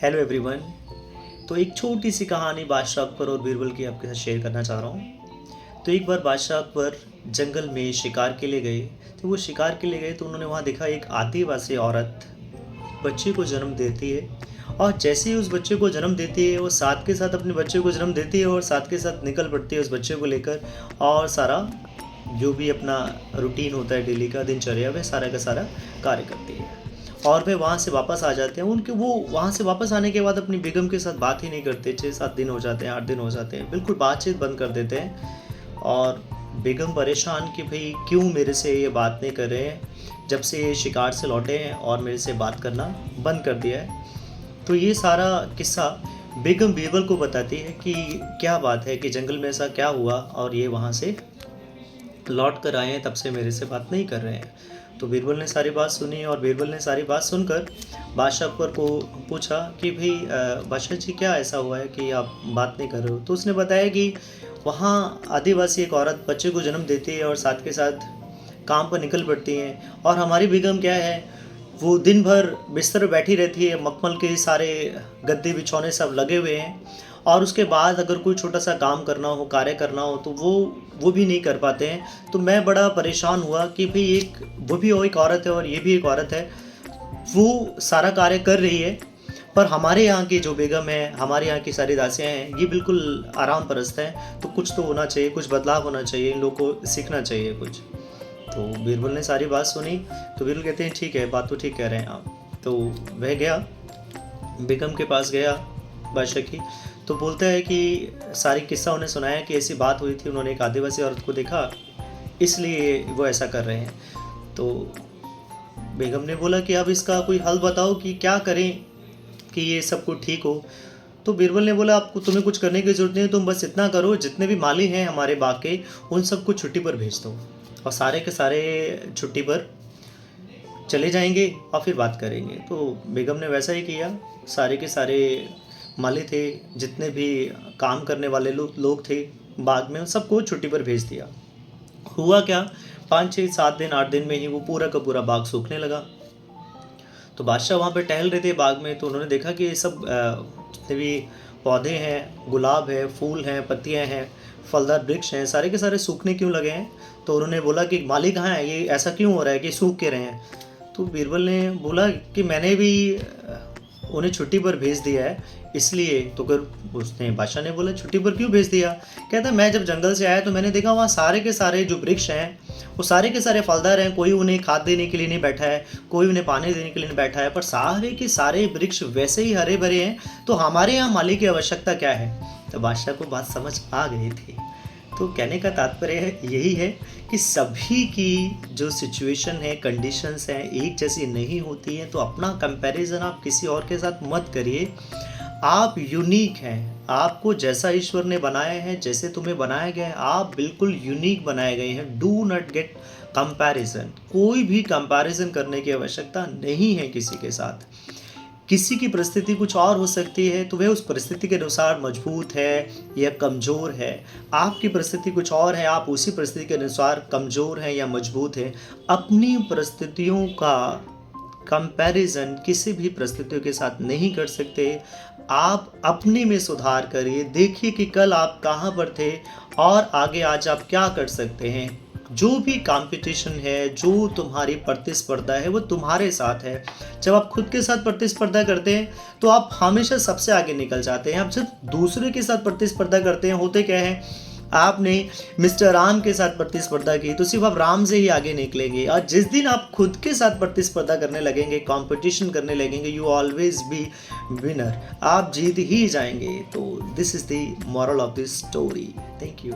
Hello everyone. तो एक छोटी सी कहानी बादशाह अकबर और बीरबल की आपके साथ शेयर करना चाह रहा हूँ। तो एक बार बादशाह अकबर जंगल में शिकार के लिए गए। तो वो शिकार के लिए गए तो उन्होंने वहाँ देखा एक आदिवासी औरत बच्चे को जन्म देती है। और जैसे ही उस बच्चे को जन्म देती है वो साथ के साथ अपने बच्चे को जन्म देती है और साथ के साथ निकल पड़ती है उस बच्चे को लेकर। और सारा जो भी अपना रूटीन होता है डेली का दिनचर्या वह सारा का सारा कार्य करती है। और वे वहाँ से वापस आ जाते हैं। उनके वो वहाँ से वापस आने के बाद अपनी बेगम के साथ बात ही नहीं करते। 6-7 दिन हो जाते हैं, 8 दिन हो जाते हैं, बिल्कुल बातचीत बंद कर देते हैं। और बेगम परेशान कि भाई क्यों मेरे से ये बात नहीं कर रहे हैं, जब से ये शिकार से लौटे हैं और मेरे से बात करना बंद कर दिया है। तो ये सारा किस्सा बेगम बीरबल को बताती है कि क्या बात है, कि जंगल में ऐसा क्या हुआ और ये वहाँ से लौट कर आए हैं तब से मेरे से बात नहीं कर रहे हैं। तो बीरबल ने सारी बात सुनी और बीरबल ने सारी बात सुनकर बादशाह अकबर को पूछा कि भाई बादशाह जी क्या ऐसा हुआ है कि आप बात नहीं कर रहे हो। तो उसने बताया कि वहाँ आदिवासी एक औरत बच्चे को जन्म देती है और साथ के साथ काम पर निकल पड़ती हैं। और हमारी बेगम क्या है, वो दिन भर बिस्तर पर बैठी रहती है, मखमल के सारे गद्दे बिछौने सब लगे हुए हैं। और उसके बाद अगर कोई छोटा सा काम करना हो, कार्य करना हो तो वो भी नहीं कर पाते हैं। तो मैं बड़ा परेशान हुआ कि भाई वो भी एक औरत है और ये भी एक औरत है, वो सारा कार्य कर रही है, पर हमारे यहाँ की जो बेगम है, हमारे यहाँ की सारी दासियाँ हैं, ये बिल्कुल आराम परस्त हैं। तो कुछ तो होना चाहिए, कुछ बदलाव होना चाहिए, इन लोगों को सीखना चाहिए कुछ। तो बीरबल ने सारी बात सुनी। तो बीरबल कहते हैं ठीक है, बात तो ठीक कह रहे हैं आप। तो वह गया, बेगम के पास गया बादशाह की। तो बोलता है कि सारी किस्सा उन्हें सुनाया कि ऐसी बात हुई थी, उन्होंने एक आदिवासी औरत को देखा, इसलिए वो ऐसा कर रहे हैं। तो बेगम ने बोला कि अब इसका कोई हल बताओ कि क्या करें कि ये सब कुछ ठीक हो। तो बीरबल ने बोला आपको तुम्हें कुछ करने की ज़रूरत नहीं है, तुम बस इतना करो, जितने भी माली हैं हमारे बाग के उन सबको छुट्टी पर भेज दो और सारे के सारे छुट्टी पर चले जाएंगे और फिर बात करेंगे। तो बेगम ने वैसा ही किया। सारे के सारे माली थे, जितने भी काम करने वाले लोग थे बाग में, उन सबको छुट्टी पर भेज दिया। हुआ क्या, 5-6-7 दिन 8 दिन में ही वो पूरा का पूरा बाग सूखने लगा। तो बादशाह वहाँ पे टहल रहे थे बाग में। तो उन्होंने देखा कि ये सब जितने भी पौधे हैं, गुलाब है, फूल हैं, पत्तियाँ हैं, फलदार वृक्ष हैं, सारे के सारे सूखने क्यों लगे हैं। तो उन्होंने बोला कि माली कहाँ है, ये ऐसा क्यों हो रहा है कि सूख के रहे हैं। तो बीरबल ने बोला कि मैंने भी उन्हें छुट्टी पर भेज दिया है इसलिए। तो फिर उसने बादशाह ने बोला छुट्टी पर क्यों भेज दिया। कहता मैं जब जंगल से आया तो मैंने देखा वहाँ सारे के सारे जो वृक्ष हैं वो सारे के सारे फलदार हैं, कोई उन्हें खाद देने के लिए नहीं बैठा है, कोई उन्हें पानी देने के लिए नहीं बैठा है, पर सारे के सारे वृक्ष वैसे ही हरे भरे हैं। तो हमारे यहाँ माली की आवश्यकता क्या है। तो बादशाह को बात समझ आ गई थी। तो कहने का तात्पर्य यही है कि सभी की जो सिचुएशन है, कंडीशंस हैं, एक जैसी नहीं होती हैं। तो अपना कंपैरिजन आप किसी और के साथ मत करिए। आप यूनिक हैं, आपको जैसा ईश्वर ने बनाया है, जैसे तुम्हें बनाया गया है, आप बिल्कुल यूनिक बनाए गए हैं। डू नॉट गेट कंपैरिजन, कोई भी कंपैरिजन करने की आवश्यकता नहीं है किसी के साथ। किसी की परिस्थिति कुछ और हो सकती है तो वह उस परिस्थिति के अनुसार मजबूत है या कमज़ोर है। आपकी परिस्थिति कुछ और है, आप उसी परिस्थिति के अनुसार कमज़ोर हैं या मजबूत हैं। अपनी परिस्थितियों का कंपैरिजन किसी भी परिस्थितियों के साथ नहीं कर सकते। आप अपने में सुधार करिए, देखिए कि कल आप कहाँ पर थे और आगे आज आप क्या कर सकते हैं। जो भी कंपटीशन है, जो तुम्हारी प्रतिस्पर्धा है, वो तुम्हारे साथ है। जब आप खुद के साथ प्रतिस्पर्धा करते हैं तो आप हमेशा सबसे आगे निकल जाते हैं। आप सिर्फ दूसरे के साथ प्रतिस्पर्धा करते हैं, होते क्या है, आपने मिस्टर राम के साथ प्रतिस्पर्धा की तो सिर्फ आप राम से ही आगे निकलेंगे। और जिस दिन आप खुद के साथ प्रतिस्पर्धा करने लगेंगे, कंपटीशन करने लगेंगे, यू ऑलवेज बी विनर, आप जीत ही जाएंगे। तो this is the moral of this story. Thank you.